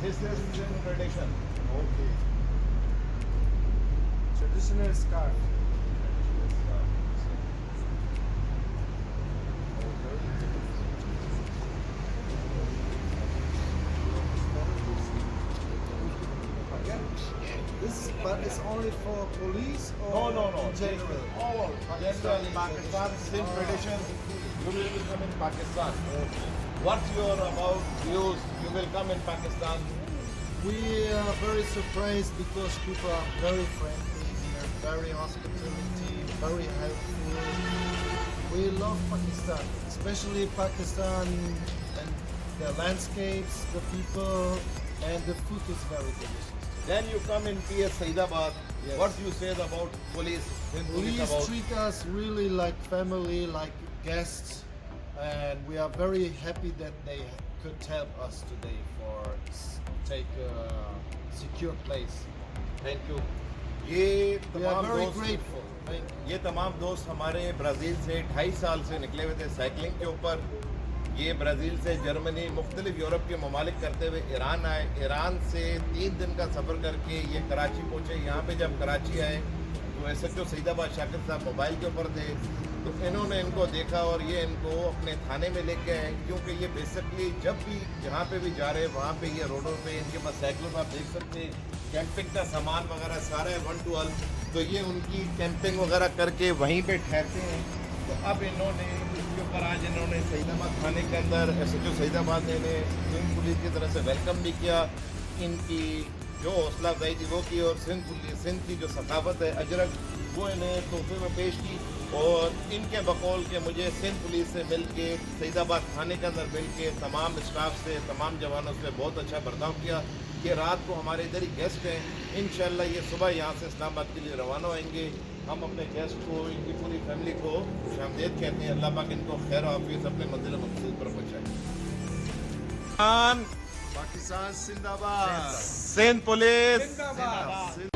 This is in tradition. Okay. Traditional scarf. But it's only for police or No. in general? All general Pakistan, Sindh tradition. You will become in Pakistan. What's your about views? You will come in Pakistan. We are very surprised because people are very friendly here, very hospitality, very helpful. We love Pakistan, especially Pakistan and the landscapes, the people, and the food is very delicious. Then you come in PS Saidabad. Yes. What do you say about police? Police about treat us really like family, like guests, and we are very happy that they could help us today for take a secure place. Thank you. یہ We are تمام very دوست grateful. Thank you. یہ تمام دوست ہمارے Brazil سے 2.5 سال سے نکلے ہوئے تھے سائیکلنگ کے اوپر. یہ برازیل سے جرمنی مختلف یورپ کے ممالک کرتے ہوئے ایران آئے. ایران سے 3 دن کا سفر کر کے یہ کراچی پہنچے. یہاں پہ جب کراچی آئے تو ایسے جو سیدآباد شاکر صاحب موبائل کے اوپر تھے تو انہوں نے ان کو دیکھا اور یہ ان کو اپنے تھانے میں لے کے آئے, کیونکہ یہ بیسکلی جب بھی جہاں پہ بھی جا رہے ہیں وہاں پہ یہ روڈوں پہ ان کے پاس سائیکلوں آپ دیکھ سکتے ہیں, کیمپنگ کا سامان وغیرہ سارا ہے 1 to 1, تو یہ ان کی کیمپنگ وغیرہ کر کے وہیں پہ ٹھہرتے ہیں. تو اب انہوں نے اس کے اوپر آج انہوں نے سیدآباد تھانے کے اندر SHO سیدآباد نے سندھ پولیس کی طرف سے ویلکم بھی کیا. ان کی جو حوصلہ افزائی تھی وہ کی, اور سندھ کی جو ثقافت ہے اجرک وہ انہیں تحفے میں پیش کی. اور ان کے بقول کہ مجھے سندھ پولیس سے مل کے سیدآباد تھانے کے اندر مل کے تمام اسٹاف سے تمام جوانوں سے بہت اچھا برتاؤ کیا. یہ رات کو ہمارے ادھر ہی گیسٹ ہیں, انشاءاللہ یہ صبح یہاں سے اسلام آباد کے لیے روانہ ہوئیں گے. ہم اپنے گیسٹ کو ان کی پوری فیملی کو خوش آمدید کہتے ہیں. اللہ پاک ان کو خیر و عافیت اپنے منزل مقصود پر پہنچائے. Pakistan Zindabad. Sindh police Zindabad.